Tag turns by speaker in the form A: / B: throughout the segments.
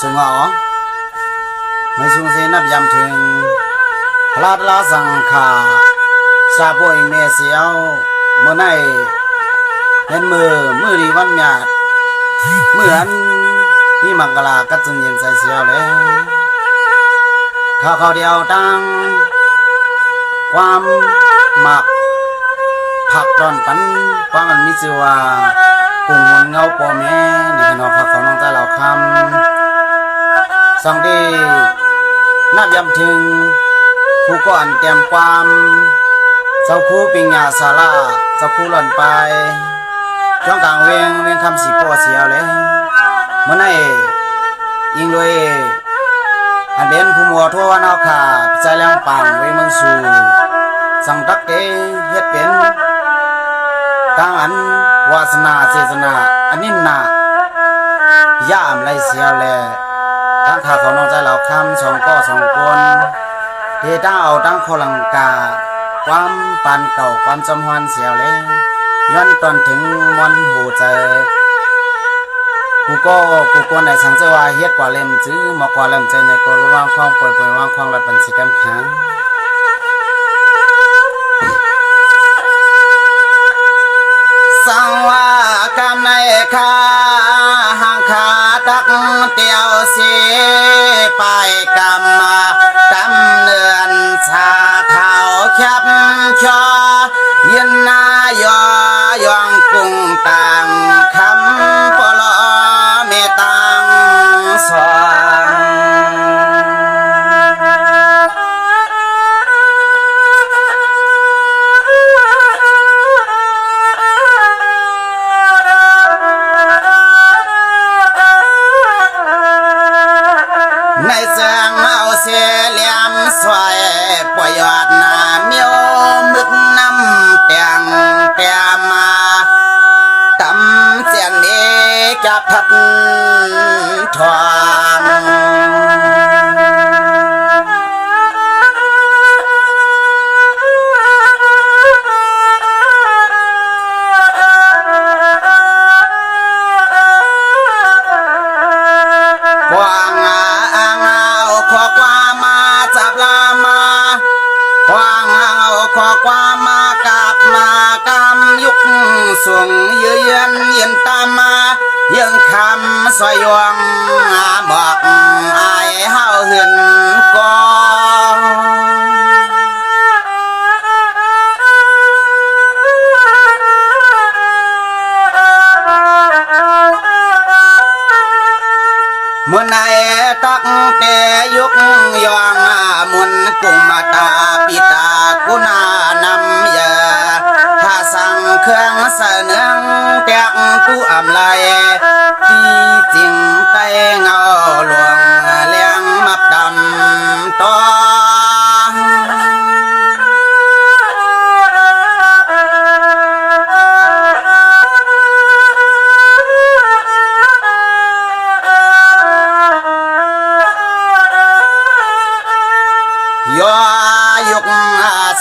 A: สุงอไม่สุงเสนับยำถึงพลาดลาสังขาซาป่วยเมเสียวเมื่อไหนเห็นมือดีวันหยาดเมื่ออันนี่มังกลากัดจึงเย็นใจเสียวเลยข้าวเดียวตั้งความหมักผักตอนปันความมันมีชื่อว่ากุ้งมันเงาปอแม่ในขนมผักของน้องใจเราคำสังดีนับยำถึงผู้ก่อนเตรียมความเจ้าคู่ปิงยาสาลาเจ้าคู่หล่นไปช่องกลางเวียงคำสีปัวเสียวเลยเมื่อไหร่ยิงเลยอันเป็นผู้มัวทั่วนาขาใจแรงปังเวเมืองสู่สังตักเตเฮ็ดเป็นกลางอันวาสนาเจตนาอันนี้นาย่ามไรเสียวแลตั้งขาเขานอกใจเราคำสองก้อสองคนเทตั้งเอาตั้งโคลังกาความปานเก่าความจำฮวนเสียวเลยย้อนตอนถึงมันหูใจกูคนในสังเจว่าเฮ็ดกว่าเล่มจื้อมากว่าเล่มใจในก็รู้ว่างความปล่อยว่างความรัดบันสิกำขังสังว่ากำในขาห่างขาตักเตียวเสียไปกำเนือนชาเท้าแคบชอยินนายอยองกุ้งต่างคำปลอเมตังสวงในเสียงเอาเสียเหลี่ยมสวยปยอดนาเมียวมึกน้ำเตียงเตียมาตำเสียงนี้จะพัดทองขอความมากราบมากำยุกส่งเยือนเย็นตามมายังคำสวยยวงบอกอายเฮาเห็นก่อนเมื่อไหนตักแต่ยุกยองมุนกุมตาปิตากุณานำยาหาสั่งเครื่องเสนองแตกตู้อำลายที่จริงไตเงาหลวงเลี้ยงมับดำต่อ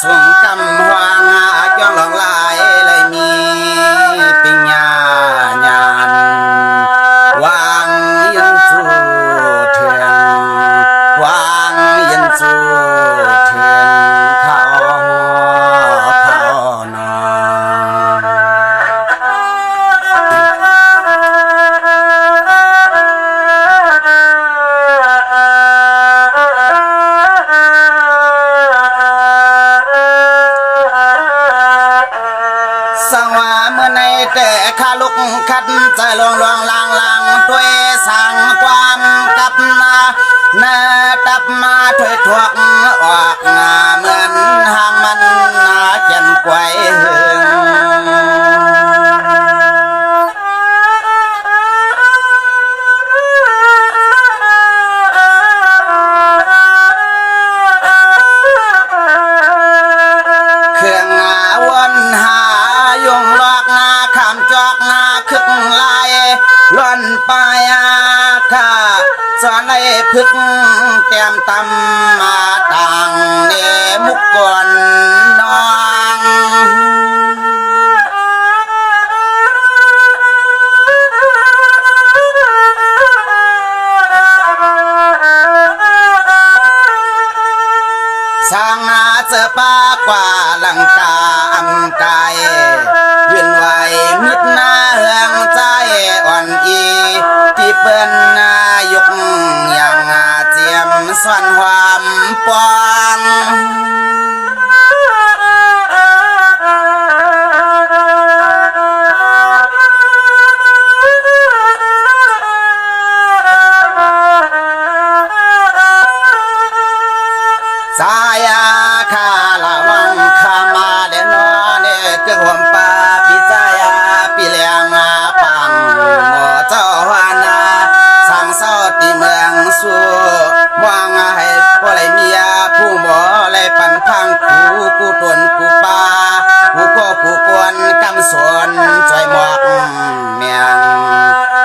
A: ส่งกำวางจ้องหลงลายเลยมีปิญญาญาณวางยันจูเทียงวางยันจูเทียงเขานสังว่าเมื่อในแต่ข้าลุกขัดใจลองลางด้วยสั่งความกับนาตับมาถอยถวกออกเหมือนห่างมันเจ็นไกวหึงเครื่องวนหายงลอกขามจอกคึกลายล้วนไปข้าสอนในพึกเตรียมตำมาต่างเนมุกก่อนน้อง เสือปากว่าลังกาอำกายเวียนไหวมิดหน้าเฮืองใจอ่อนอีที่เปิ้นนายกอย่างเจียมส่วนความปองสายาคาละวังคามาเดนอเนกหวมปาปิจายาปิเลียงปังหมอเจ้าฮานาสังเศร้าที่เมืองสู่มองให้พ่อเลยเมียผู้หมอเลยปันพังกูตนกูปากูก็กูกวนกำสวนใจหมอกเมียง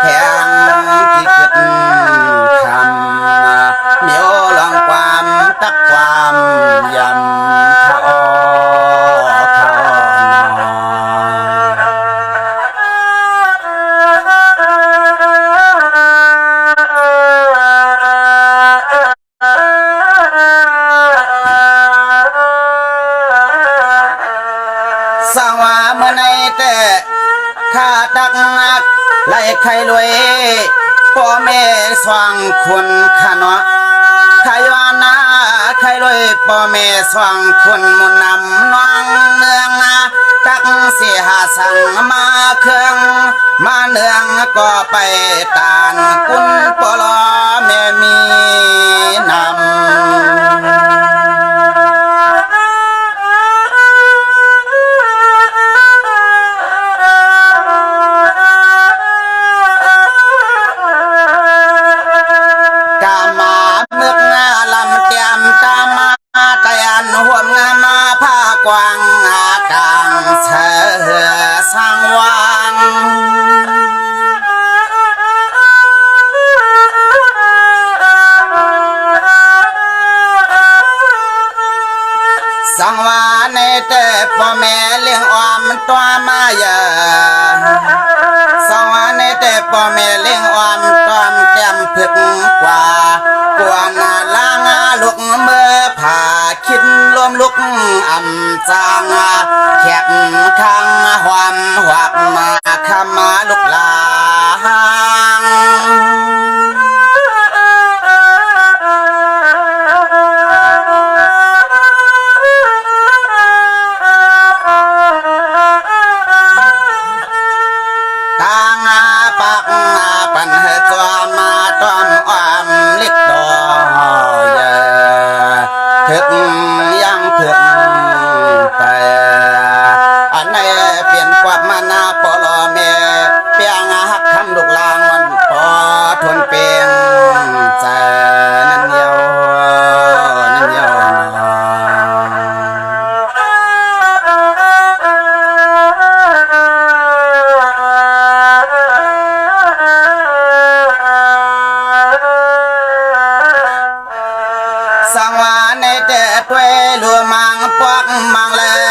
A: แหงที่เกิดคำเมียวลองความตักความยำเขาสาวาเมื่อในแต่ข้าตักนักไล่ไข่รวยพ่อแม่สว่างคนขะเนาะไข่วานาไข่รวยพ่อแม่สว่างคนมุนนำน้องเมืองตักเสียหาสั่งมาเครื่องมาเนืองก็ไปตานกุนปลอแม่มีนำกวางกลางเสือสร้างวางสังวาในแต่พ่อแม่เลี้ยงออมตัวมาเยอะสังวาในแต่พ่อแม่เลี้ยงออมตัวเต็มพึกกว่ากวนล้างลูกเมื่อผ่าคิดลมลุกอำจางแขกข้างความหวักมาขมาลุกลางตางปักปันเหจวมาต้อมอ้อมลิดดอยถึกยังถึกไปอันไหนเปลี่ยนกว่ามานาปลอแม่เปียงหักคำลูกลางมันปอทนเปียงใจนั่นเดียวนั่นเดียวสังวาในแต่ถ้วยลัวมังปอกมังเลย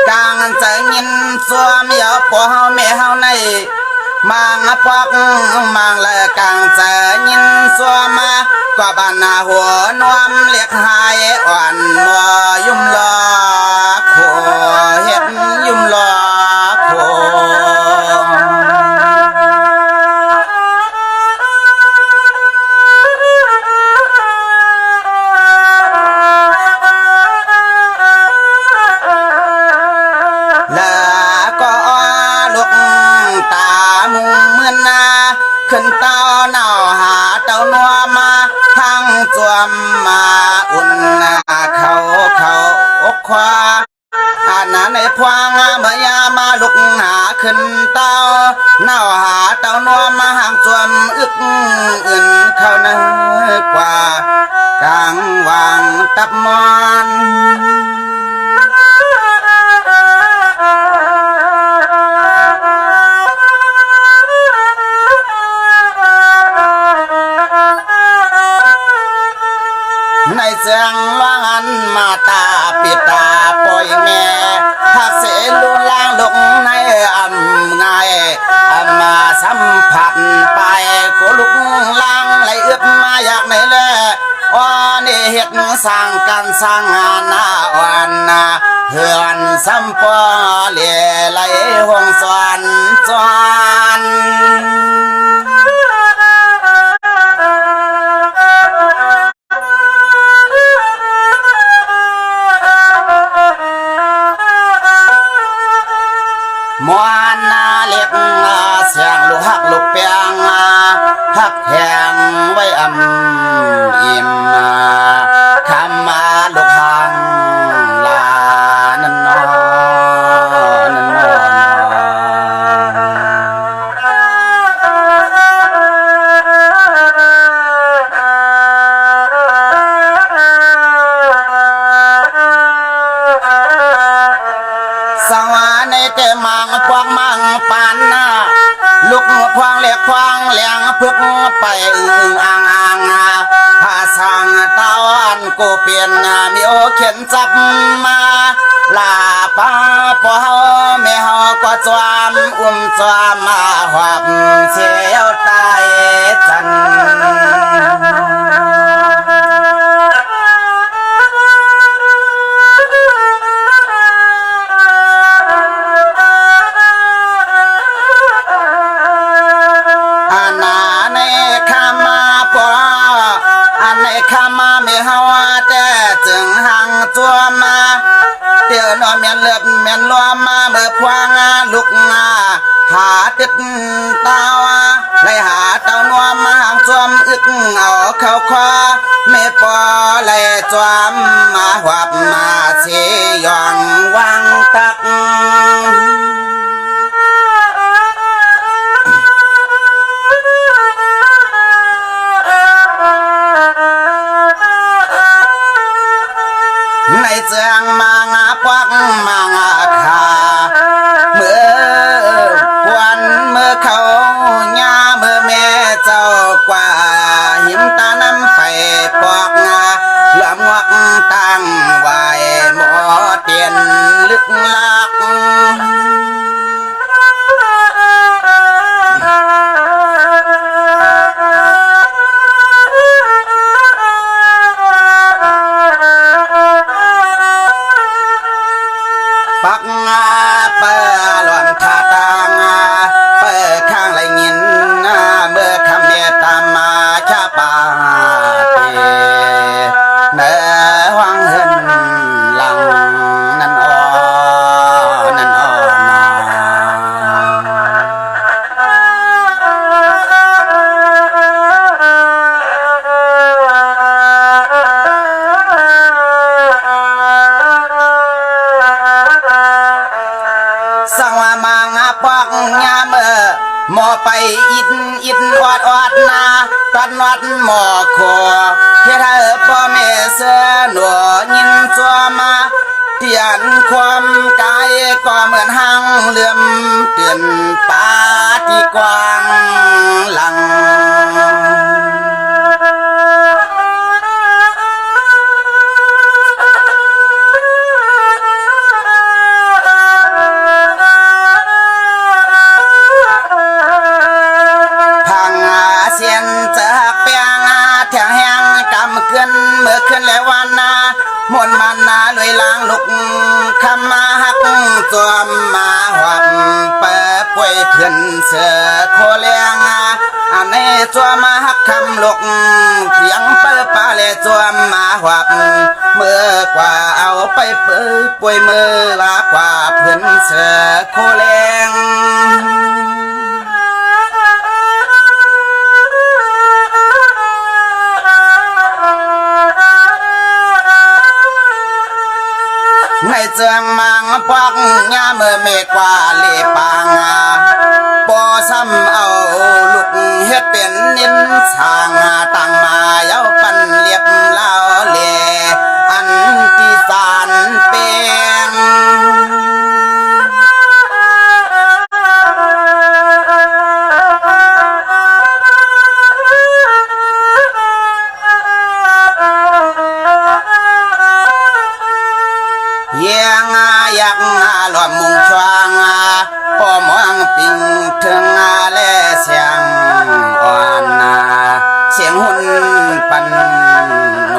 A: กลางใจยินสวมเหยาปอเฮาแม่เฮาในมังปอกมังเลยกลางใจยินสวมกว่าบ้านนาหัวนวมเรียกหายอ่อนมัวยุ่มลอโคเฮ็ดยุ่มลอโคขึ้นเต้าเน่าหาเต้านัวมาทางจวมมาอุ่นเขาอกควาอาณาในพวางเมื่อยามาลุกหาขึ้นเต้าเน่าหาเต้านัวมาห่างจวมอึกอื่นเขาเนื้อกว่ากลางวางตับมอนในเสียงว่างมาตาปิตาปล่อยแม่หากเสลุล่างลงในอำไงมาสัมผัสไปก็ลุกล่างไหลเอื้อมาอยากไหนแลอ๋อนี่เห ฮ็ดสร้างกันสร้างงานนาอ่อนนาเฮือนสัมปอเล่ไหลห่วงสวนจวนมวนนาเล็กเสียงลูกฮักลูกเปียงฮักแหงไว้อิ่มคำมาลูกหังลานั่นนอนั่นนอสวาในเตมังพวกมังปานนาลูกควางเล็กควางเลี้ยงพึกไปอ่างภาษาตะวันกูเปลี่ยนมีโอเขียนจับมาลาป้าปอเฮาแม่เฮาก็จวมจวมมาหวับเสียวตายจันข้ามาไม่เฮาแต่จึงหังจัวมาเตียวนอนเมียนเลือบเมียนลัวมาเมื่อพวางลุกหาติดตาวเลยหาเต้านัวมาหางจวมอึกเอาเข้าคว้าไม่ปอเลยจวมมาหวับมาเสียองวังตักในเจียงมางาปวักมางาคาเมื่อกวนเมื่อเขาญาเมื่อแม่เจ้ากว่าหิมตาน้ำไฟปอกเหลือมวักตั้งไว้หมอเตียนลึกลักปักเปิดหลอนท่าตางเปิดข้างไหลงินเมื่อคำเมตตามมาชาปาเตเนื้อวังเหินหลังนั่นอ่อนั่นอ่อสังว่ามังปอกงาเมื่อหมอไปอิดอดนาตัดนอดหมอคอเฮ็ดให้พ่อแม่เสือหนัวยินจัวมาเตียนความกายก็เหมือนหังเลื่อมเตือนตาที่กว้างหลังเสียนจากเปียงแถงแหงกำเกินเมื่อคืนและวันมวนมันลอยล้างลุกคำมาหักจวมมาหวับเปิดป่วยเพื่อนเสือโคเลียงอันนี้จวมมาหักคำลุกเสียงเปิดปลาและจวมมาหวับเมื่อกว่าเอาไปเปิดป่วยมือลากว่าเพื่อนเสือโคเลียงในเจียงมังปวักงาเมื่อเมกว่าเลปางปอซ้ำเอาลูกเฮ็ดเป็นนินสางตั้งมาเย้าปันเรียบเล่าเล่อันที่สานเป็น อยากหลอมมุงชวางพอมองปิงถึงและเสียงอ่อนเสียงหุ่นปันโน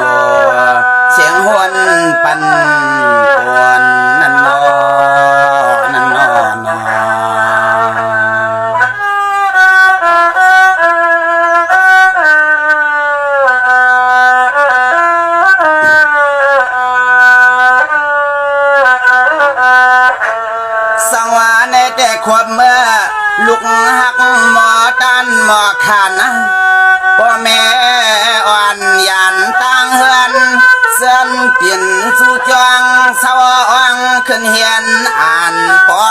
A: กหักหมอดันหมอขันพ่อแม่อ่อนยันตั้งเฮือนเสื่อนเปลี่ยนสู่จวงสว่างขึ้นเฮียนอ่านปอ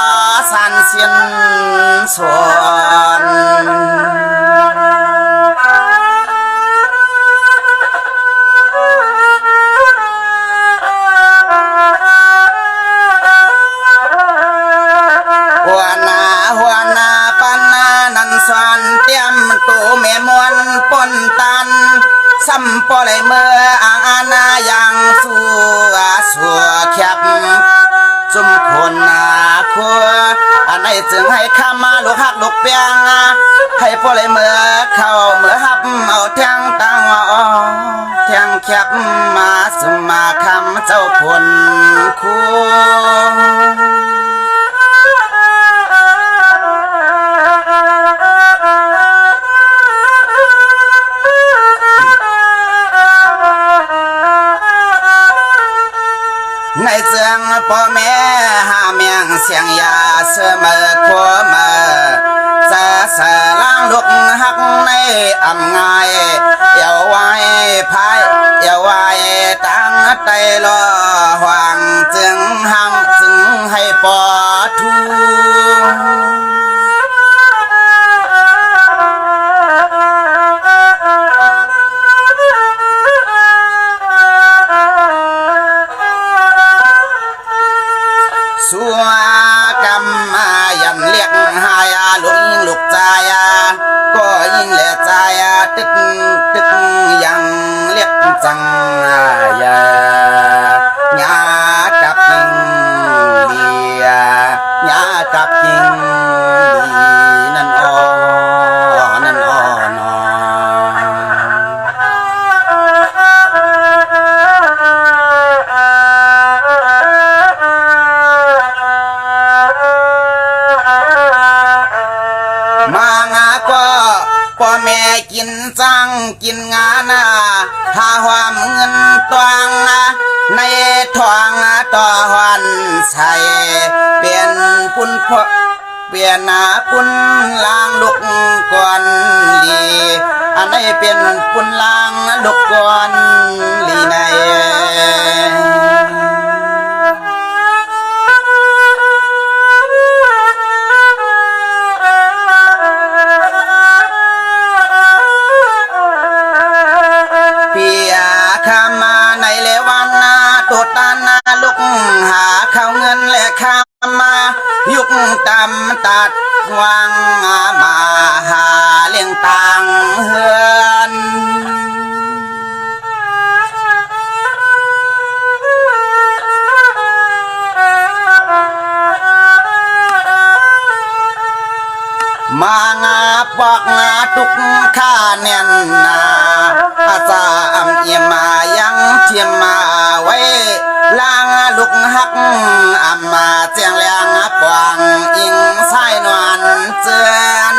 A: สันเสียนสวนหัวหน้าปันนานันสวนเตรียมตู้แม่มวนปนตันซ้ำปอเลยเมื่ออ่างอานายังสัวแคบจุมคนคัวอันไหนจึงให้ข้ามาลูกหักลูกเปียงให้ปอเลยเมื่อเข้าเมื่อหับเอาแทงตังแทงแคบมาสมาคำเจ้าคนคัวในเสียงพ่อแม่หาเมียงเสียงยาเสมอขวมาจะสล้างลุกหักในอ่ำง่ายเยาไว้พายเยาไว้ตั้งไตรอหวังจึงหังจึงให้ปอทูสัวกรรมยันเรียกหายลุกยิ่งลุกใจก็ยิ่งแหล่ใจตึกตึกยังเรียกจังยาญากับยิงเดียญากับยิงดีนั่นอ้อนั่นอ้อนอพ่อแม่กินจังกินงานหาความเงินตวงในทองต่อวันใส่เปลี่ยนปุ่นพเปลี่ยนปุ่นลางลุกก่อนลีอันไหนเปลี่ยนปุ่นลางลุกก่อนลีในตัวตานาลุกหาเข้าเงินและข้ามายุกตำตัดวางมาหาเลี้ยงตังเฮือนมางาปอกงาตุกข้าเนียนนาอาจารย์เอี่ยมายังเทียมมาไว้ลางลุกหักอามาเจียงแรงปวงอิงสายนวลเจือน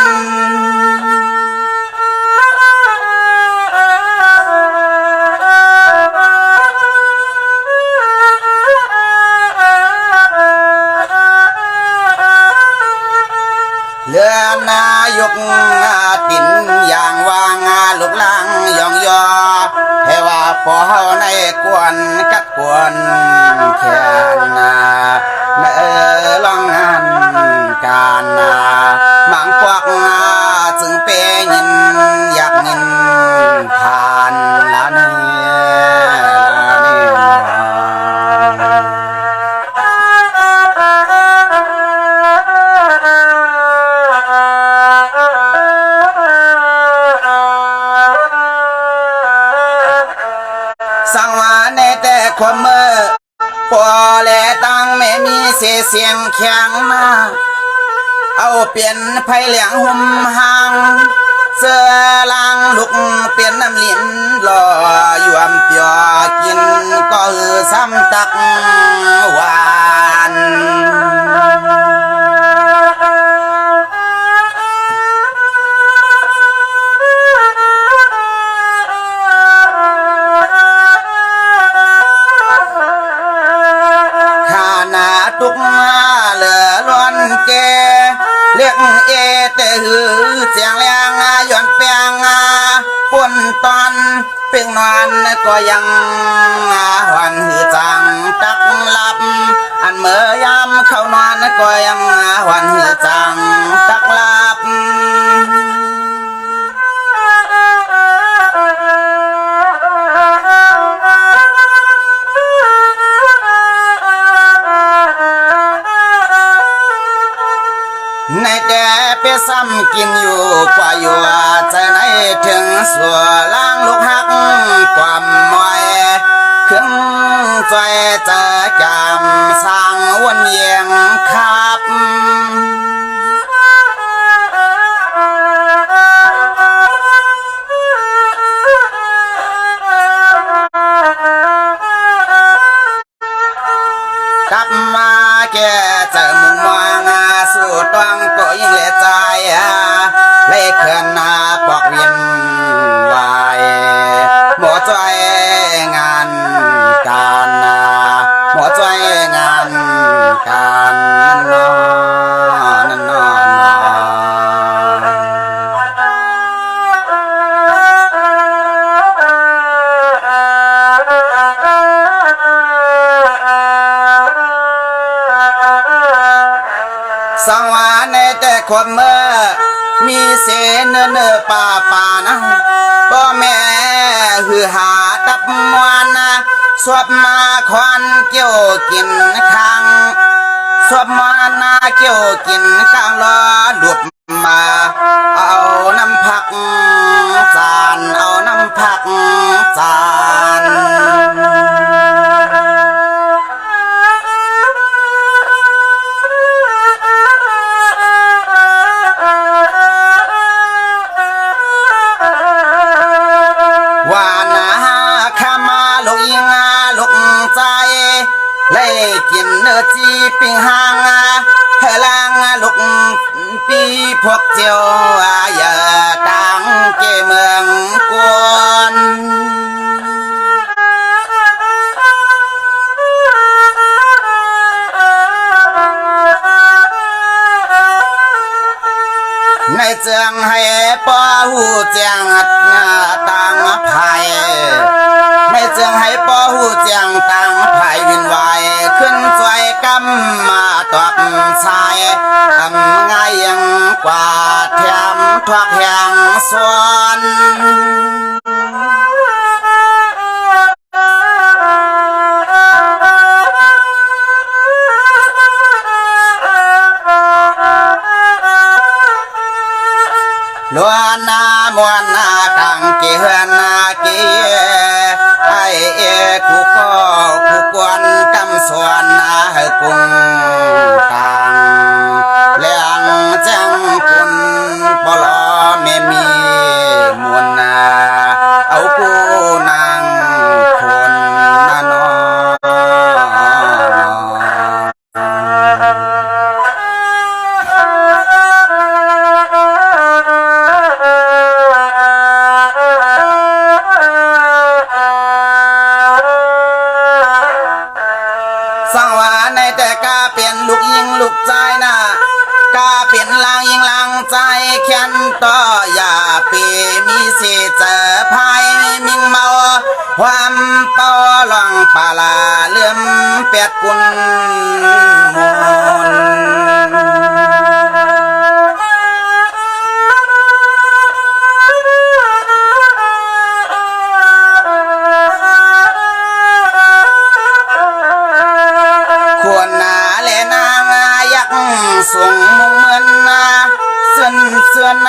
A: เรือนายกตินอย่างวางลุกลังยองยอให้ว่าพอในกวนกัดกวนแขนลองงานการมังพวกจึงเป็นยินอยากยินผ่านละเนี่ยสังวาในแต่ความเมื่อพอแลตั้งไม่มีเสียงแข็งมาเอาเปลี่ยนไผ่เหลียงหุ่มหางเสื้อลางลุกเปลี่ยนน้ำลิ้นหล่อยวมเปียกินก็ซ้ำตักหวานตุกมาเหลือล้วนแกเลี้ยงเอ แต่หือเสียงแรงย้อนเปียงปุ่นตอนเปียงนอนก็ยังหวันหือจังตักหลับอันเมื่อยามเข้านอนก็ยังหวันหือจังตักหลับในแต่เปซ้ำกินอยู่กว่าอยู่ใจไหนถึงสัวล้างลูกหักความมอยขึ้นใจจะจำสร้างวันเยียงครับกลับมาแก่เจอมุงมองสู่ต้องก็ยิ่งเลใจเล่เขินปอกวินวายหมอใจงานการหมอใจงานการนั่นนอนสังวาในแต่ความเมื่อมีเสนเนอป่านะพ่อแม่หือหาตับมวนสวบมาควันเกี่ยวกินข้างสวบมานาเกี่ยวกินข้างล้อดุบมาเอาน้ำผักจานเอาน้ำผักจานเล่กินเนื้อจีปิงหางเฮลังลุกปีพวกเจียวอย่าตังเกเมืองกวนในเจียงให้ป้าหูเจียงตังไผ่ในเจียงให้ป้าหูเจียงตังไผ่วินวายขึ้นสวยกำมาตอกชายง่ายยังกว่าแถมทวักแหงส่วนล้วนมวนกังเกียนเกียไอกูก็กูกวนกำสวนกุ้งตังเลี้ยงจังคุณปลอเมมีมวนเอากูนางคนนอสังวาในแต่กาเปลี่ยนลูกยิงลูกใจนะกาเปลี่ยนลางยิงลางใจแค้นต่ออย่าปีมีสิเจอภัยมิงเมาความเป่าลองปาลาเลื่อมเปียดกุนมนส่งมุงเหมือนเสือน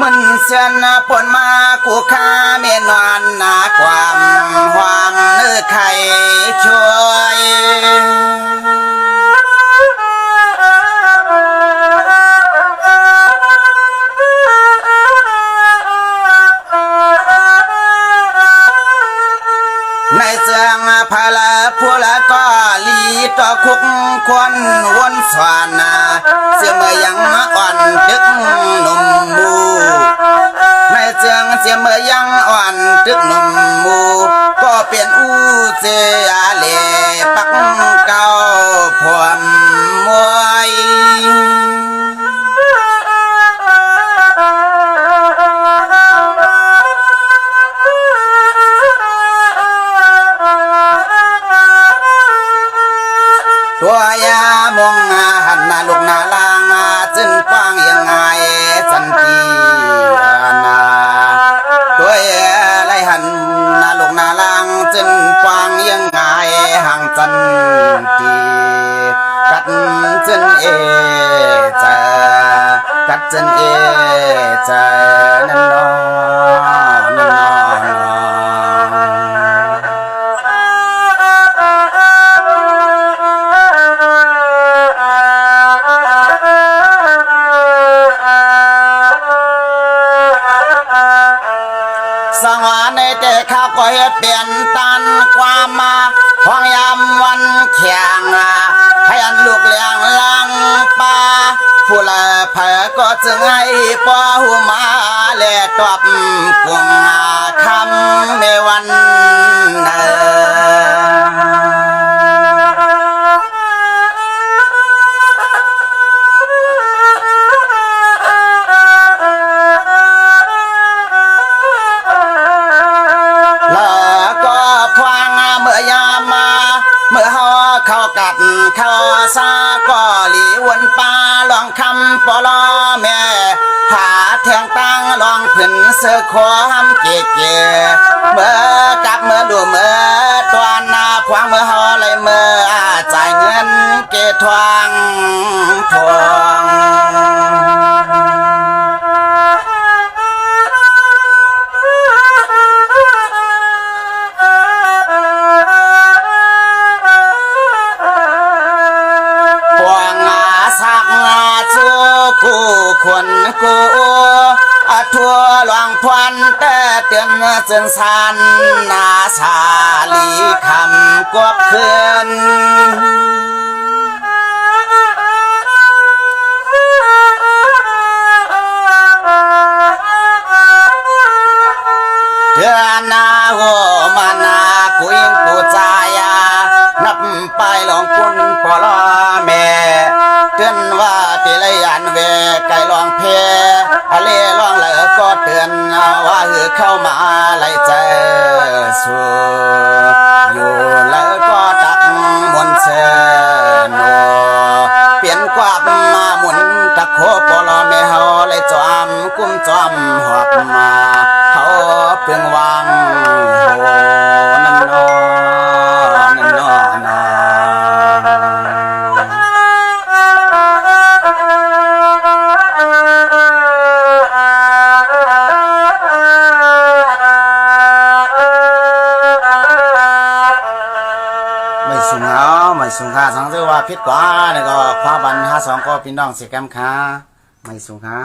A: มันเสือนผลมากูข้าเมียนอนความหวังเนื้อไข่ช่วยในเสียงพาลาผู้ละก็ลีต่อคุกควนวนสวานเสียเมื่อยังอ่อนดึกหนุ่มมูในเสียงเมื่อยังอ่อนดึกหนุ่มมูก็เปลี่ยนอู้เจียเล่ปักเก่าพวมมวย จนเอใจนั่นนอนั่นนอสังวาในแต่ข้าก็เฮ็ดเปลี่ยนตันความมาห้องยามวันแข่งให้อันลูกเลี้ยงลังป่าผู้ละเผอก็จึงให้ปอหูมาแลตอบกุงคำในวันแล้วก็พวางเมื่อยามมาเมื่อเฮาเข้ากัดเข้าซาก็หลีวนป่าลองคำปลอแม่หาแทงตั้งลองผืนเสือขวามเก๋เก๋เมื่อกับเมื่อดูเมื่อตัวนาพวางเมื่อเฮาเลยเมื่อจ่ายเงินเกทวงทวงคนกูทั่วหลวงพวนแต่เตือนจนสันนาสาลีคำกวบคืนเดือนนาโหมานากุยกูใจนับไปหลงคุณปลอแม่เตือนว่าปีละยันเวไก่ลองเพอเลลองเหลือก็เตือนว่าเข้ามาไล่เจอสู่อยู่แล้วก็ตักมนเชนเปลี่ยนกวาดมาหมุนตะโคปลอแม่เฮาเลยจอมกุ้มจอมหอบมาเขาเพิ่งวางโหนั่นนอนั่นนอนาไม่สูงค่าสังเกตว่าพิษกว่าเนี่ยก็คว้าบัน52ก็พี่น้องเสียแกมค้าไม่สูงค่า